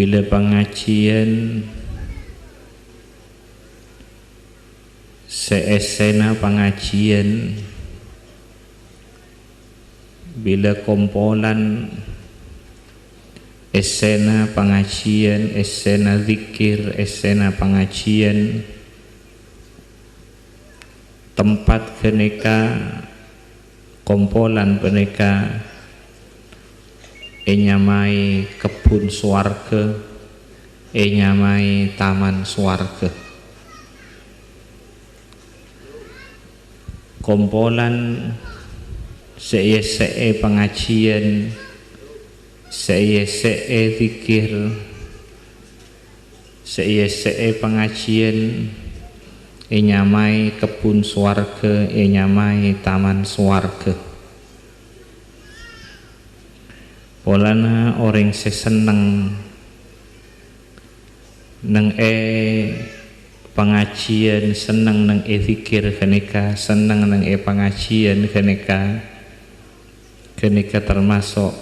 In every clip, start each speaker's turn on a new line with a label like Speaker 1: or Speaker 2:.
Speaker 1: bila pengajian seesena pengajian, bila kumpulan esena pengajian, esena zikir, esena pengajian, tempat keneka kumpulan peneka enyamai kebun swarga, enyamai taman swarga. Kumpulan se pengajian, se zikir, se pengajian, enyamai kebun swarga, enyamai taman swarga. Polana orang seseneng neng pengajian, seneng neng zikir keneka, seneng neng pengajian keneka, keneka termasuk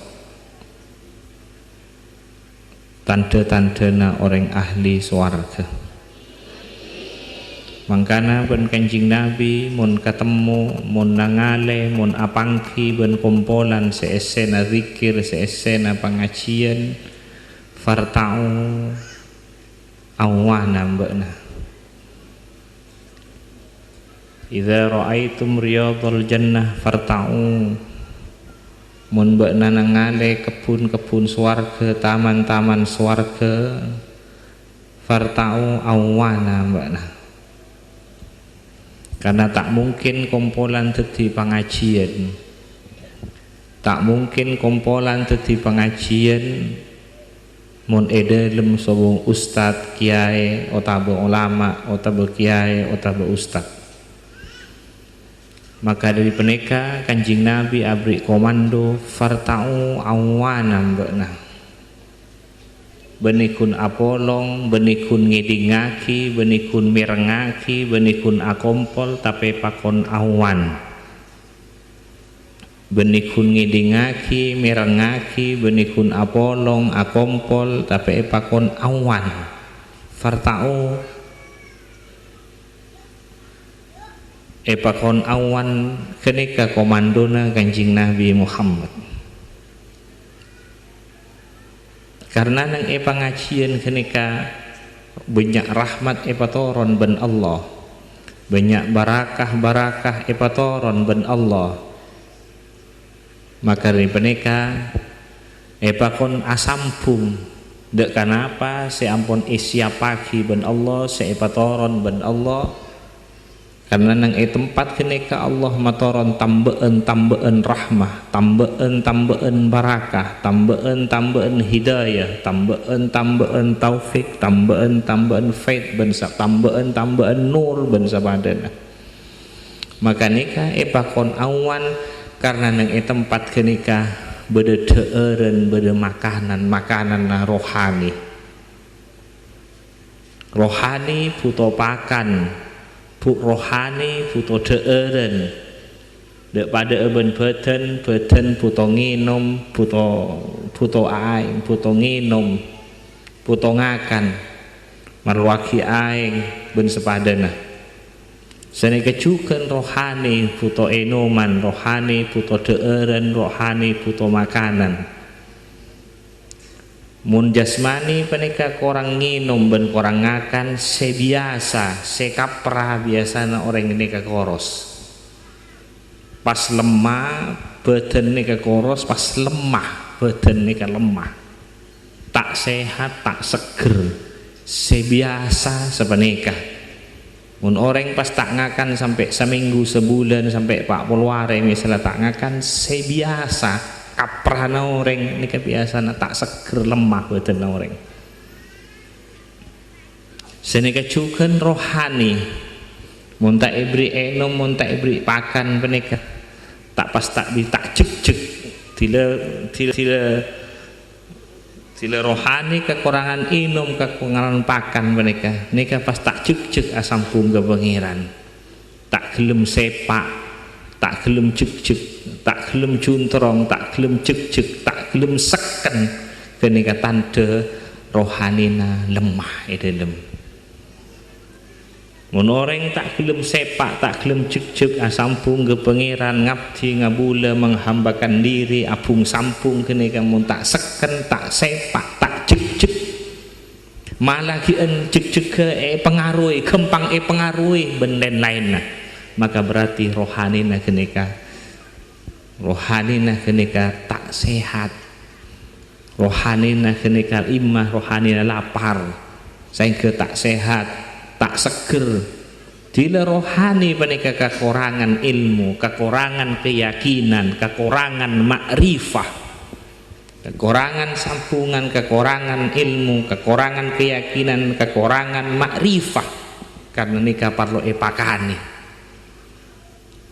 Speaker 1: tanda-tandana orang ahli swarga. Mangkana ben Kanjeng Nabi mun ketemu, mun nangale, mun apangki ben kumpulan seesena zikir, seesena pengajian, farta'u awana mbakna. Idza ra'aitum riyadhal jannah farta'u. Mun mbakna nangale kebun-kebun swarga, taman-taman swarga, farta'u awana mbakna. Karena tak mungkin kumpulan dadi pengajian, tak mungkin kumpulan dadi pengajian mun edelem sobong ustad, kiai, utawa ulama, utawa kiai, utawa ustad. Maka dari peneka Kanjeng Nabi abri komando farta'u awana mbakna. Benikun apolong, benikun ngidingaki, benikun mirengaki, benikun akompol tapi pakon awan. Benikun ngidingaki, mirengaki, benikun apolong, akompol tapi pakon awan. Farta'u pakon awan kenika komandona Kanjeng Nabi Muhammad. Karena nang pengajian kenika banyak rahmat patoron ben Allah, banyak barakah patoron ben Allah. Maka dari peneka pakon asampung dek kanapa seampun isya pagi ben Allah, patoron ben Allah. Karena nang tempat kenika Allah matoron tambeen rahmah, tambeen barakah, tambeen hidayah, tambeen taufik, tambeen faith ben tambeen nur ben sabadana. Maka nika pakon awan karena nang tempat kenika beda deeren, beda makanan rohani. Rohani butuh pakan, rohani butuh deeren. Dek pada eben beden butuh nginum, butuh aing, butuh nginum, butuh ngakan. Marwaki aing ben sepadana. Seneka juga rohani butuh enoman, rohani butuh deeren, rohani butuh makanan. Mun jasmani peneka korang nginum ben korang ngakan sebiasa, sekapra biasana orang ini ke koros. Pas lemah badan ini ke koros, pas lemah badan ini ke lemah. Tak sehat, tak seger, sebiasa sepenika. Mun orang pas tak ngakan sampai seminggu, sebulan, sampai 40 hari misalnya tak ngakan sebiasa. Kaprana orang ini kebiasaan tak seger, lemah badan orang. Senika juga rohani, muntak ibri enom, muntak ibri pakan penika tak pas tak cek tila rohani kekurangan inum, kekurangan pakan penika nika pas tak cek asam pungga pengiran, tak gelem sepak, tak gelem cek, tak gelem juntrong, tak gelem cek, tak gelem seken kenika tanda rohanina lemah dalam. Mun orang tak gelem sepak, tak gelem cek-cek asampung ke pangeran ngabdi ngabula menghambakan diri apung sampung kene kamu tak seken, tak sepak, tak cek-cek. Malah kien cek-cek ke pengaruhi, kempang pengaruhi benda lain. Maka berarti rohanina kene tak sehat. Rohanina kene imah, rohanina lapar. Sehingga tak sehat, tak seger. Dila rohani mereka kekurangan ilmu, kekurangan keyakinan, kekurangan makrifah, kekurangan sampungan, kekurangan ilmu, kekurangan keyakinan, kekurangan makrifah. Karena nika perlu epakani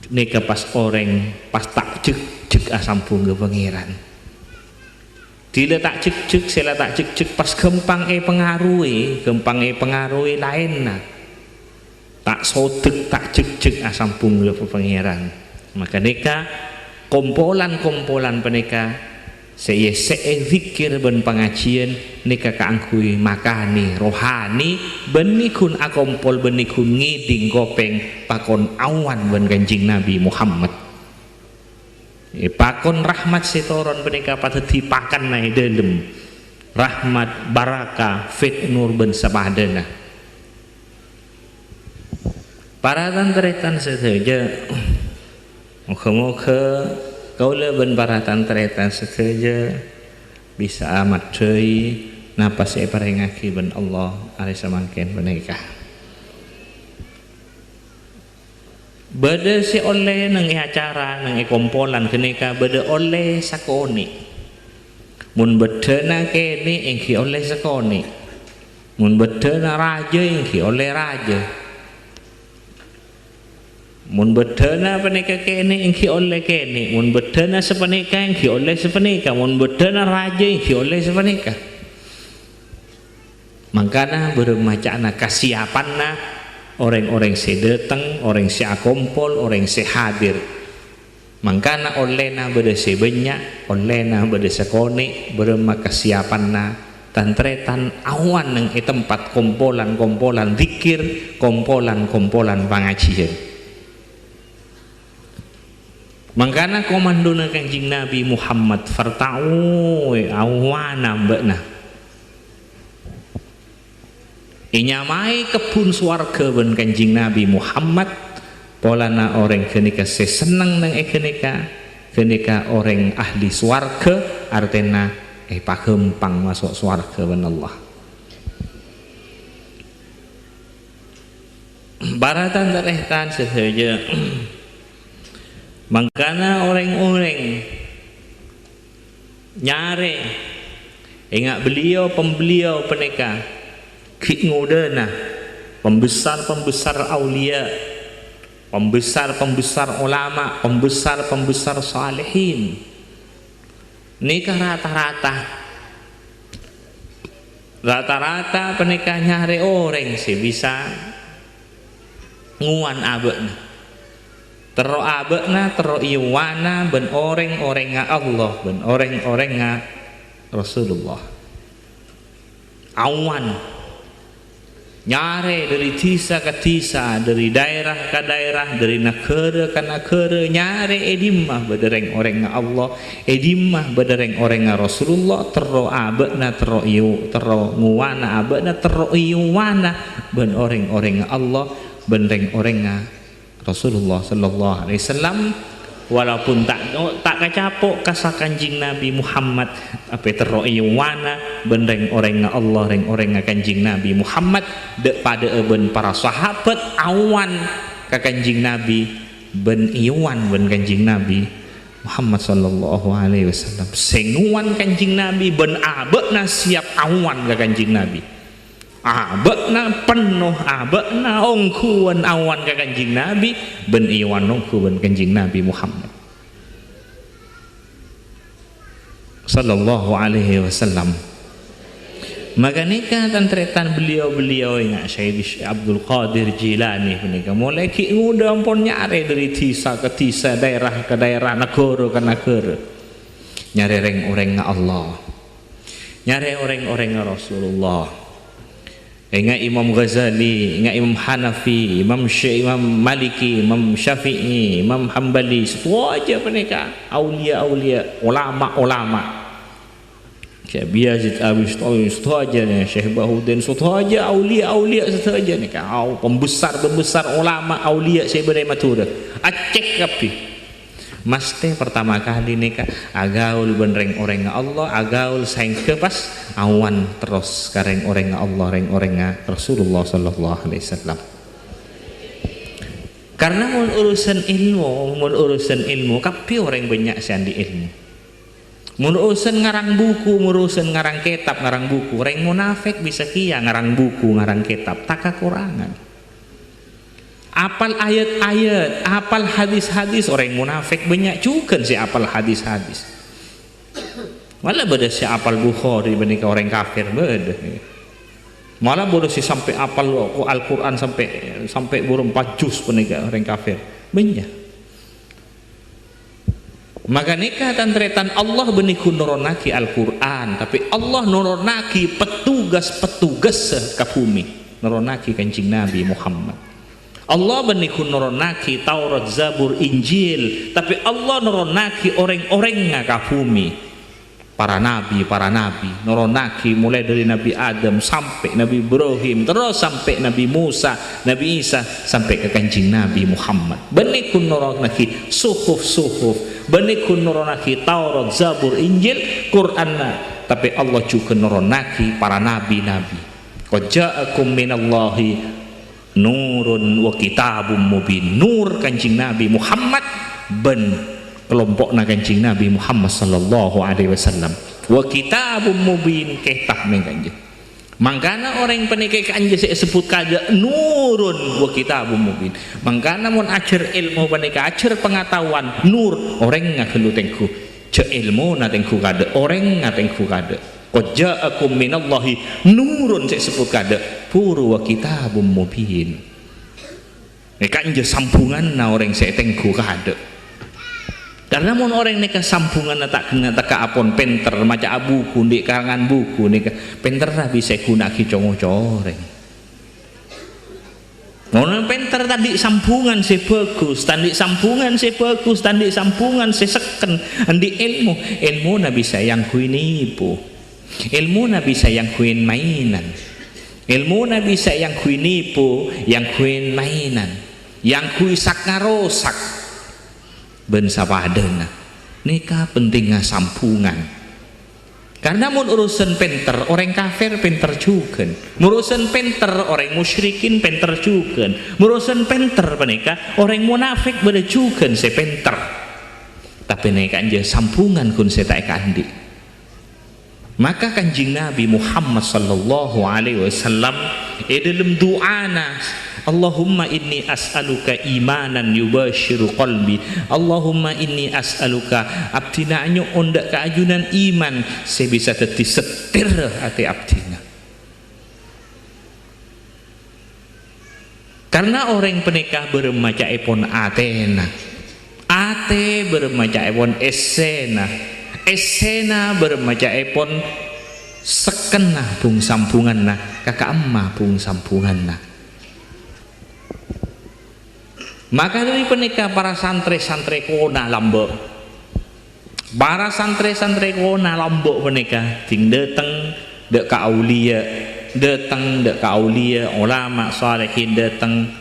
Speaker 1: nika pas orang pas tak cek asampung ke pangeran. Dila tak cek sila tak cek pas gempang pengaruhi lain tak sotek tak cek asampung le pangeran. Maka neka kompolan peneka saya zikir ben pengajian neka kaangkui makani rohani benikun akompol benikun ngiding gopeng pakon awan ben Kanjeng Nabi Muhammad. Pakon rahmat setoron peneka pateti pakan naik dalam rahmat baraka fit nur ben sabadana. Para tantretan saja moga-moga kaula ben para tantretan saja bisa amat deui napa saya parengake ben Allah ari samangken peneka. Beda si oleh nang acara nang kompolan kenika beda oleh sakoni. Mun bedana kene engki oleh sakoni. Mun bedana raja engki oleh raja. Mun bedana penika kene engki oleh kene. Mun bedana sepenika engki oleh sepenika. Mun bedana raja engki oleh sepenika. Mangkana bermacana kasiapanna orang-orang si datang, orang si akompol, orang si hadir. Mangkana olehna beda si banyak, olehna beda sekoni, berema kesiapanna tantretan awan nang tempat kompolan zikir, kompolan pengajian. Mangkana komandona Kanjeng Nabi Muhammad farta'u awana mbakna. Inyamai kebun swarga ben Kanjeng Nabi Muhammad polana orang kenika seneng nang kenika orang ahli swarga artena pagempang masuk swarga ben Allah. Baratan terehtan saja. Mangkana orang-orang nyare ingat beliau pembeliau peneka ngudana pembesar aulia, pembesar ulama, pembesar salihin. Nikah rata-rata penikah nyari orang sih bisa nguan abekna tero abekna tero iwana ben orang Allah ben orang Rasulullah awan nyare dari tisa ke tisa, dari daerah ke daerah, dari negara ke negara, nyare edimah badereng orang Allah, edimah badereng orang Rasulullah, tero abekna tero nguwana abekna tero iwana ben orang Allah, ben orang Rasulullah sallallahu alaihi wasallam. Walaupun tak kacapok kasa Kanjeng Nabi Muhammad apa tero iwana ben orang Allah orang Kanjeng Nabi Muhammad dek pada ben para sahabat awan ka Kanjeng Nabi ben iwan ben Kanjeng Nabi Muhammad sallallahu alaihi wasallam senguan Kanjeng Nabi ben abekna siap awan ka Kanjeng Nabi abekna penuh abekna ongkuan awan ka Kanjeng Nabi ben iwan ongkuan Kanjeng Nabi Muhammad sallallahu alaihi wasallam. Maka nikah tantretan beliau yang Syekh Abdul Qadir Jilani punika mulai ki muda ampun nyare dari tisa ke tisa, daerah ke daerah, negara ke negara nyari orang Allah nyari orang-orang Rasulullah. Ingat Imam Ghazali, ingat Imam Hanafi, Imam Maliki, Imam Syafi'i, Imam Hambali, semua aja mereka aulia-aulia, ulama-ulama. Syekh Bayazid Al-Bistami, semua aja nih, Syekh Bahuddin, semua aja aulia-aulia, semua aja nih, pembesar-pembesar ulama aulia saya beri matur. Acek kapi. Mesti pertama kali nika agaul benreng orang Allah, agaul saing ke pas awan terus kareng orang Allah, orang Rasulullah sallallahu alaihi wasallam. Karena mun urusan ilmu, kapi orang banyak sandi ilmu. Mun urusan ngarang buku, mun urusan ngarang kitab, ngarang buku, orang munafik bisa kia ngarang buku, ngarang kitab, tak kekurangan. Apal ayat-ayat, apal hadis-hadis, orang munafik banyak juga sih apal hadis-hadis. Malah beda si apal Bukhari benika orang kafir beda. Malah bodoh si sampai apal Al-Quran sampai burung 4 juz benika orang kafir banyak. Maka nikah tantretan Allah beniku nuronaki Al-Quran, tapi Allah nuronaki petugas ke bumi, nuronaki Kanjeng Nabi Muhammad. Allah beniku nuronaki Taurat, Zabur, Injil, tapi Allah nuronaki orang-orang ke bumi, para nabi nuronaki mulai dari Nabi Adam sampai Nabi Ibrahim, terus sampai Nabi Musa, Nabi Isa, sampai ke Kanjeng Nabi Muhammad. Beniku nuronaki suhuf, beniku nuronaki Taurat, Zabur, Injil, Quran, tapi Allah juga nuronaki para nabi-nabi. Qad ja'akum minallahi nurun wa kitabum mubin. Nur Kanjeng Nabi Muhammad ben kelompokna Kanjeng Nabi Muhammad sallallahu alaihi wasallam. Wa kitabum mubin, kitab nang Kanjeng. Mangkana orang penike Kanjeng sebut kada nurun wa kitabum mubin. Mangkana mun ajar ilmu penike ajar pengetahuan nur orang ngakelu tengku. Ce ilmu na tengku kada orang ngatengku kada. Qad ja'akum minallahi nurun saya sebut kada puru wa kitabum mubin. Nek anje sambungan na orang saya tengku kada. Karena mun orang neka sambungan tak kena tak apon penter maca buku di karangan buku neka penter lah bisa guna ki congo-coreng. Mun penter tadi sambungan se bagus, tadi sambungan se bagus, tadi sambungan se seken andi ilmu na bisa yang kuinipu. Ilmu na bisa yang kuin mainan, ilmu na bisa yang kuin nipu, yang kuin mainan, yang kui sak ngarosak ben sapadana. Nika pentingnya sampungan. Karena mun urusan penter orang kafir penter juga, urusan penter orang musyrikin penter juga, urusan penter penika orang munafik beda juga se penter. Tapi nika anje sampungan kun se tak kandi. Maka Kanjeng Nabi Muhammad sallallahu alaihi wasallam dalam doana Allahumma inni as'aluka imanan yubashiru qalbi, Allahumma inni as'aluka abdina anyo ondak keajunan iman sebisa teti setir hati abdina. Karena orang penikah bermaca epon Athena, ate bermaca epon Esena bermaca epon sekena bung sampungan na kakak emma bung sampungan na. Maka dari penikah para santri kona lambok, para santri kona lambok penikah ting dateng dek ka aulia ulama salihin dateng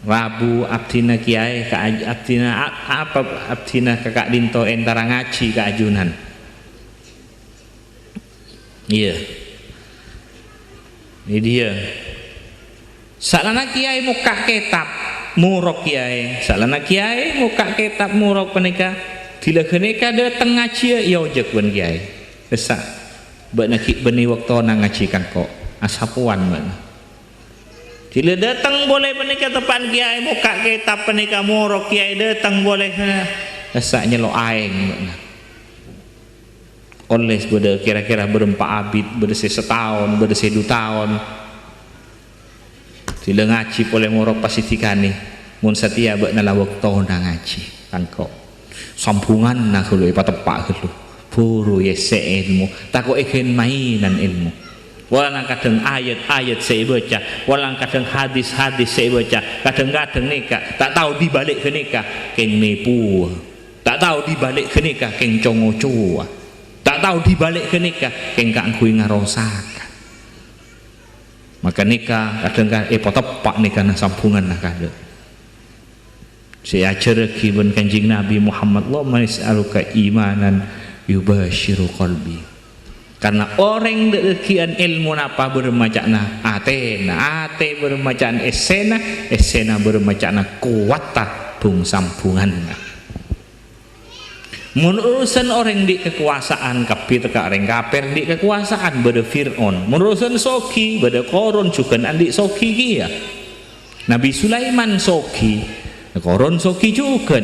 Speaker 1: Rabu abdina kiai ka abdina apa abdina kakak dinto entara ngaji ka ajunan. Iya. Ini dia. Salana kiai muka kitab murok kiai, salana kiai muka kitab murok penika dilagene ka dateng ngaji ya ojek ben kiai. Besak. Mbak nak beni waktu nang ngaji kan kok asapuan mana. Bila datang boleh penika depan kiai buka kitab penika murok kiai datang boleh rasanya lo aing oleh beda kira-kira berempat abid berdesi setahun berdesi 2 tahun bila ngaji boleh murok pasitikani mun setia bak nala waktu na ngaji tangkok sambungan nah kalau ipa tepak gitu puru ya se ilmu tako ikin mainan ilmu walang kadang ayat-ayat saya baca walang kadang hadis-hadis saya baca kadang-kadang nikah tak tahu dibalik ke nikah keng nipu tak tahu dibalik ke nikah keng congo-coa tak tahu dibalik ke nikah keng kangkui ngarosakan maka nikah kadang-kadang tepak nikah na sampungan na kada saya ajar kiban kanjing Nabi Muhammad Allahumma is'aluka imanan yubashiru qalbi karena orang dekian ilmu apa bermacana ate bermacana esena bermacana kuwata bung sampungan menurusan orang di kekuasaan kapi teka orang kaper di kekuasaan beda Fir'aun menurusan soki beda koron juga andi soki kia Nabi Sulaiman soki koron soki juga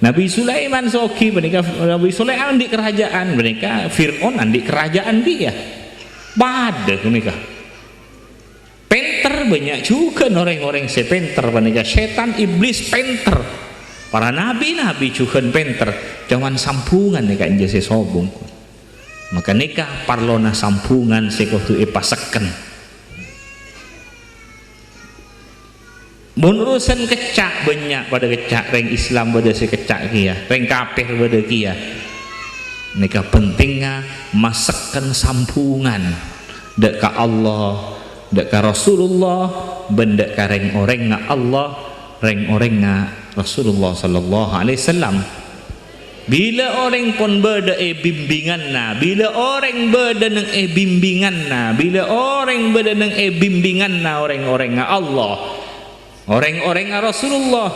Speaker 1: Nabi Sulaiman soki mereka Nabi Sulaiman di kerajaan mereka Fir'aun di kerajaan dia pada mereka penter banyak juga orang-orang sepenter mereka setan iblis penter para nabi juga penter jangan sampungan nih kan jasa sobong maka nikah parlona sampungan sekotu ipaseken menurusan kecak banyak pada kecak reng Islam pada si kecak kia reng kafir pada kia nikah pentingnya masakan sampungan dek ka Allah dek ka Rasulullah benda ka reng orang nga Allah reng orang nga Rasulullah sallallahu alaihi wasallam bila orang pun beda bimbingan na bila orang beda neng bimbingan na bila orang beda neng bimbingan na orang-orang nga Allah orang-orang Rasulullah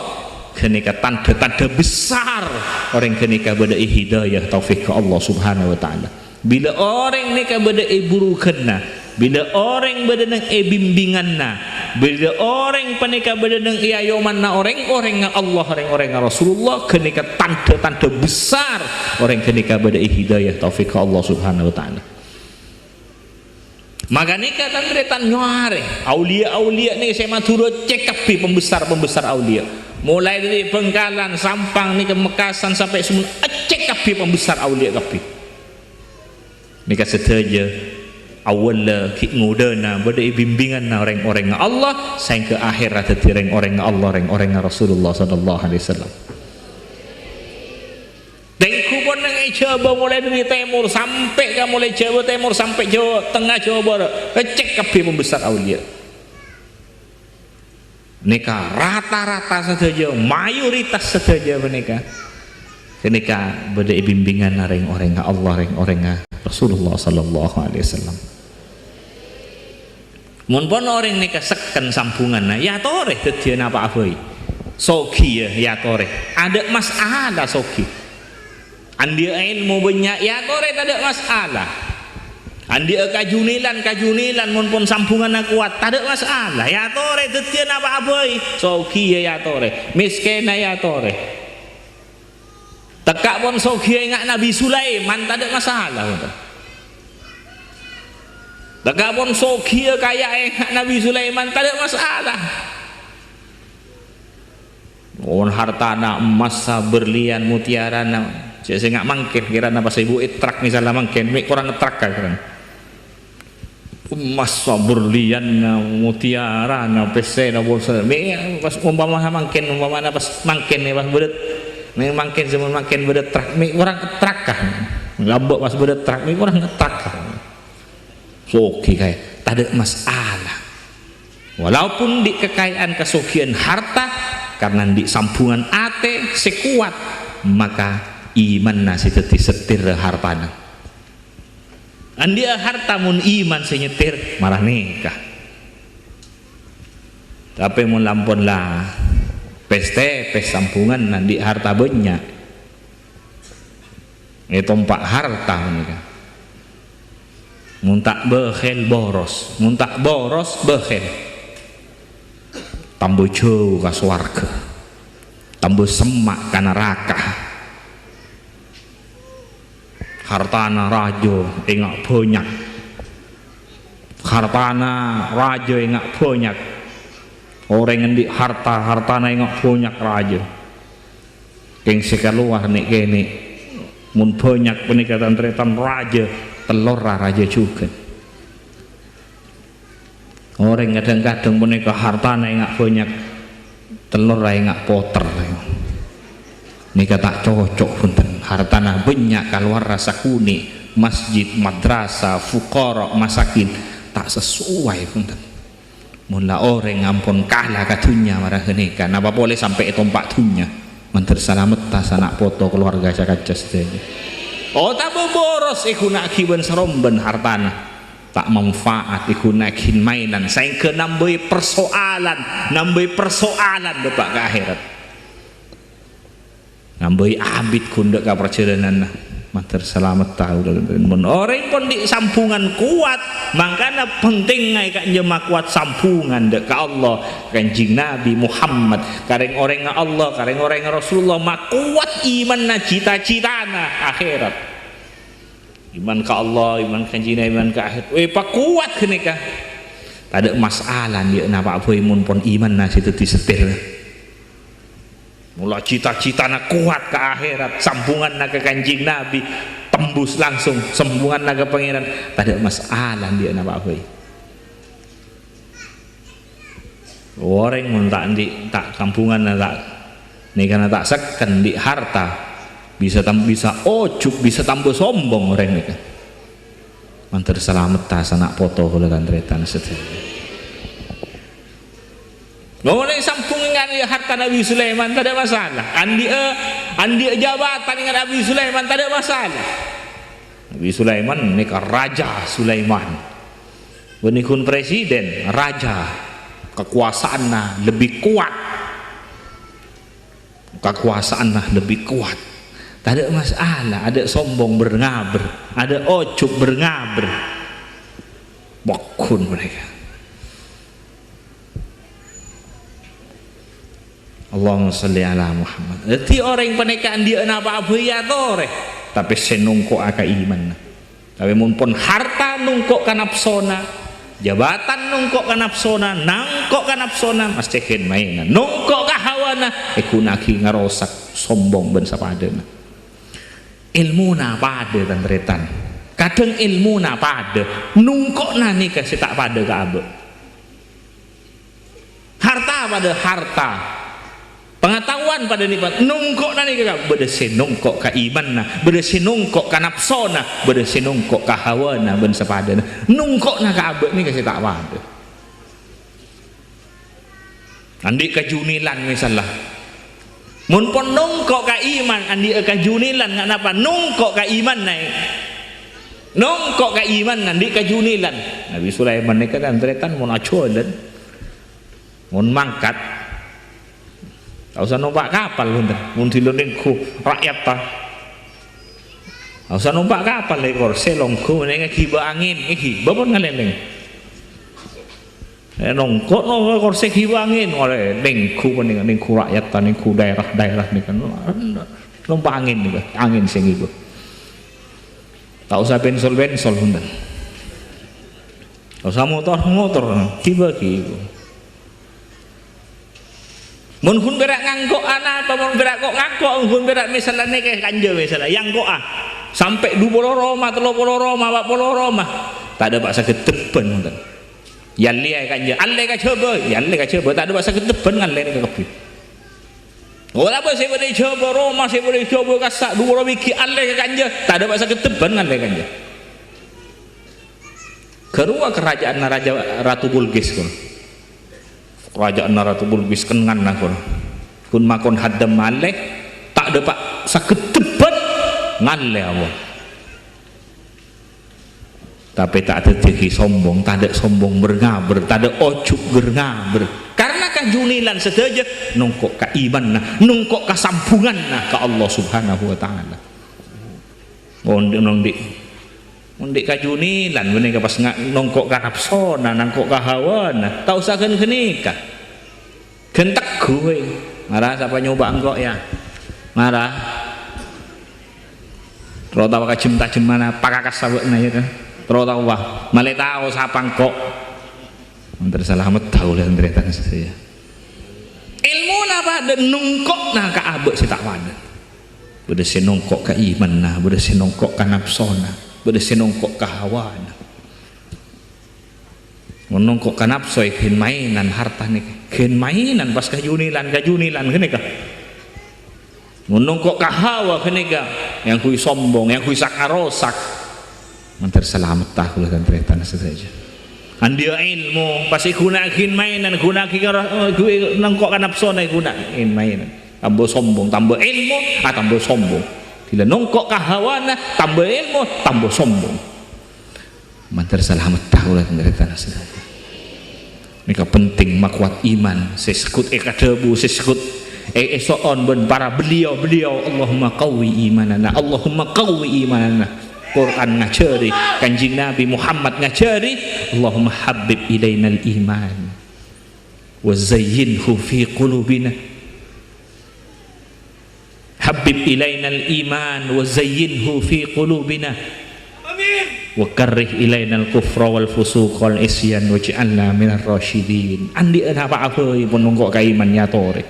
Speaker 1: kenika tanda-tanda besar orang kenika beda hidayah taufik ke Allah subhanahu wa ta'ala bila orang nika beda burukanna bila orang beda nang bimbinganna bila orang panika beda nang ayomanna orang-orang Allah orang-orang Rasulullah kenika tanda-tanda besar orang kenika beda hidayah taufik ke Allah subhanahu wa ta'ala maka nikah tangretan nyare aulia-aulia nih saya maturo cek kapi pembesar aulia mulai dari Bengkalan Sampang nih ke Mekasan sampai semua cek kapi pembesar aulia kapi nikah sedaja awal ki ngudana bada bimbingan na orang-orang Allah sampai ke akhirat hati orang Allah orang Rasulullah sallallahu alaihi wasallam Tengku pun nang Jawa mulai dari timur sampai ke mulai Jawa timur sampai Jawa tengah Jawa barat cek kabeh pembesar aulia nikah rata-rata saja mayoritas saja menikah kenika beda bimbingan orang Allah orang Rasulullah sallallahu alaihi wasallam mun pun orang nikah seken sampungan ya tore dadi apa aboi soki ya tore ada masalah soki andi ilmu banyak ya tore tak ada masalah andi kajunilan mun pun sampungan kuat tak ada masalah ya tore detian apa aboi soki ya tore miskin ya tore tekak pun soki ingat Nabi Sulaiman tak ada masalah tekak pun soki kaya ingat Nabi Sulaiman tak ada masalah hartana emas berlian mutiara saya nggak mangkin kira apa ibu itrak misalnya mangkin kurang itrak kan emas berlian mutiara pese bolsa pas umpama mangkin pas mangkin pas bedet mangkin zaman mangkin bedet trak kurang itrak kan ngabok pas bedet trak kurang itrak kan soki kayak tak ada masalah walaupun di kekayaan kesukian harta karena di sambungan ate sekuat maka iman nasi teti setir hartana andia harta mun iman senyetir marah nikah tapi mun lampun lah peste sampungan nanti harta banyak itu tompak harta nikah mun tak bekhel boros mun tak boros bekhel tambo jauh ka swarga tambo semak ka neraka hartana rajo ingat banyak hartana rajo ingat banyak orang ngendi hartana ingat banyak rajo yang sekaluar nih kene mun banyak peningkatan tretan raja telur raja juga. Orang kadang-kadang menikah hartanya nggak banyak telur nggak poter. Nika tak cocok punten hartana banyak keluar rasa kuning masjid madrasah fuqara masakin tak sesuai punten. Mula orang ngampun kalah katunya marah nika napa boleh sampai tompak tunya manter salamet tas anak foto keluarga sakaca sedaya. Oh tak boros iku nak kiban seromben hartana tak manfaat iku nakin mainan saya ke nambah persoalan depak ke akhirat nambah abid kundak ke perjalanan manter selamat tahu dan orang pun di sampungan kuat makanya penting ngai kak jemaah kuat sampungan dek Allah kanjing Nabi Muhammad kareng orang Allah kareng orang Rasulullah mak kuat iman na cita-cita na akhirat iman ke Allah iman kanjing Nabi iman ke akhirat pak kuat kene kah tak ada masalah dia napa apa imun pun iman na situ disetir mula cita-cita nak kuat ke akhirat sambungan nak ke kanjing Nabi tembus langsung sambungan nak ke pangeran tak ada masalah dia nak apa orang mun tak kampungan tak ni karena tak seken di harta bisa ojub bisa tambah sombong orang ni kan mantar selamat tas anak foto kalau kan tretan seterusnya. Ngomong sampung dengan harta Nabi Sulaiman tak ada masalah. Andi jabatan dengan Nabi Sulaiman tak ada masalah. Nabi Sulaiman nikah Raja Sulaiman. Benikun presiden raja kekuasaannya lebih kuat. Kekuasaannya lebih kuat. Tak ada masalah. Ada sombong berngabr, ada ojub berngabr. Bakun mereka. Allahumma salli ala Muhammad. Jadi orang pernikahan dia apa ya tore, tapi senungko aka iman. Tapi mumpun harta nungkok kanapsona, jabatan nungkok kanapsona, nangkok kanapsona, mas cekin mainan. Nungkok kahawana, ikunaki ngarosak sombong ben sapadana. Ilmu na pada tantretan. Kadang ilmu na pada, nungkok na nikah si tak pada ke abe. Harta pada harta. Pengetahuan pada nipat nungkok nani kak berdesi nungkok ka iman na berdesi nungkok ka nafsona berdesi nungkok ka hawa na ben sepadan nungkok na ka abek ni kasih tak pada andi ka junilan misalnya mun pon nungkok ka iman andi ka junilan ngapa nungkok ka iman naik nungkok ka iman andi ka junilan Nabi Sulaiman ni kan tretan mun acolan mun mangkat tak usah numpak kapal punten mun dilonengku rakyat ta tak usah numpak kapal lekor selongku meneng kiba angin iki babon ngaleng nongkok no korse kiba angin oleh nengku meneng nengku rakyat ta nengku daerah ni kan numpak angin ni angin sing iku tak usah bensol punten tak usah motor kiba mun kun berak ngangkok anak apa mun berak kok ngangkok kun berak misalnya kayak kanja misalnya yang kok sampai 20 Roma 30 Roma 40 Roma tak ada bahasa kedepan nonton yang liai kanja alle ka coba tak ada bahasa kedepan ngalle ni kepi oh apa saya boleh coba Roma saya boleh coba kasak 2 wiki alle ka kanja tak ada bahasa kedepan ngalle kanja kerua kerajaan Raja Ratu Bulqis kun kerajaan Ratu Bulqis kengan nakon kun makon hadam malek tak ada pak sakit debat ngalle Allah tapi tak ada tinggi sombong tak ada sombong berngabr tak ada ojub berngabr karena kajunilan sedaja nungkok ka iman nah nungkok ka sampungan nah ka Allah subhanahu wa ta'ala Mundik kajunilan benih ke pas nongkok ka nafsona nangkok ka hawana tak usah kan kenika gentek gue marah siapa nyoba engkok ya marah terus tahu kajem mana pakakas sabukna ya kan terus tahu wah malih tahu siapa engkok mantar selamat tahu lah entretan saya ilmu napa dan nungkok nah ka abek si tak pada beda senongkok ka iman nah, beda senongkok ka nafsona, beda senongkok ka hawa nah. Nongkok ka nafsu kin mainan harta nih, kin mainan pas kajunilan kene ka. Nongkok ka hawa kene ka, yang kui sombong, yang kui sakarosak. Mantar selamat tak ulah tretan saja. Andia ilmu pasti gunakin mainan, gunakin nongkok ka nafsona gunakin mainan. Tambah sombong, tambah ilmu, tambah sombong. Bila nongkok ka hawana, tambah ilmu, tambah sombong. Mantar selamat tak ulah tretan saja. Mereka penting makwat iman sesekut debu sesekut esoon ben para beliau Allahumma qawwi imanana Allahumma qawwi imanana. Quran ngajari, Kanjeng Nabi Muhammad ngajari, Allahumma habib ilainal iman wa zayyinhu fi qulubina, habib ilainal iman wa zayyinhu fi qulubina, wa karrih ilainal kufra wal fusuq wal isyan waj'alna minar rasyidin. Andi apa-apa pun nongkok ka iman nyatore.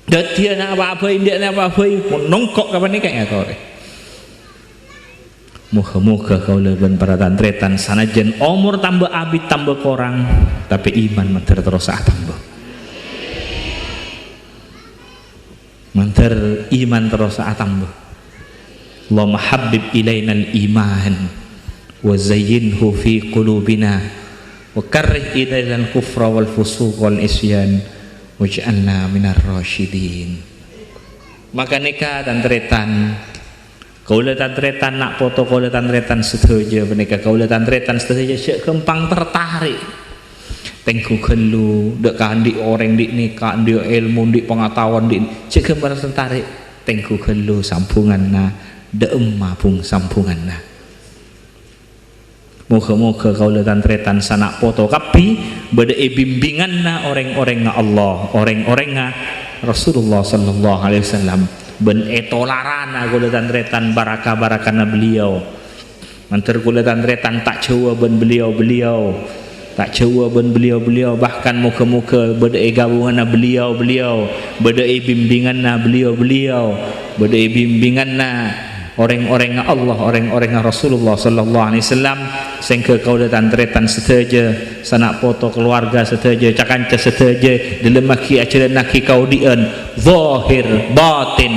Speaker 1: Dadi apa-apa ndak apa-apa pun nongkok ka panika nyatore. Moga-moga kaula ben para tantretan sanajan umur tambah abid tambah korang tapi iman manter terus tambah. Manter iman terus tambah. Allahumma habib ilainal iman wa zayyinhu fi qulubina wa karrih ilainal kufra wal fusuq wal isyan waj'alna minar rasyidin. Maka nikah dan tretan kaula tantretan nak foto kaula tantretan sedaja menika kaula tantretan sedaja cek kempang tertarik tengku kelu dek kandi orang dik nikah dik ilmu dik pengetahuan dik cek kempang tertarik tengku kelu sampunganna dek emma pung sampunganna. Moga-moga kaula tantretan sanak foto kapi beda bimbinganna orang-orang Allah, orang-orang Rasulullah sallallahu alaihi wasallam. Ben etolarana kula tantretan baraka-barakana beliau. Manter kula tantretan tak jawa ben beliau-beliau. Tak jawa ben beliau-beliau, bahkan muka-muka beda gabunganna beliau-beliau, beda bimbinganna beliau-beliau, beda bimbinganna orang-orang Allah, orang-orang Rasulullah sallallahu alaihi wasallam. Sehingga kaula tantretan sedaja sanak foto keluarga sedaja cakanca sedaja dilemaki acara naki kaudian zahir batin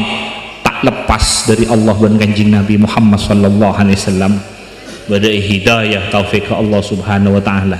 Speaker 1: tak lepas dari Allah dan Kanjeng Nabi Muhammad sallallahu alaihi wasallam. Bada hidayah taufik Allah subhanahu wa ta'ala.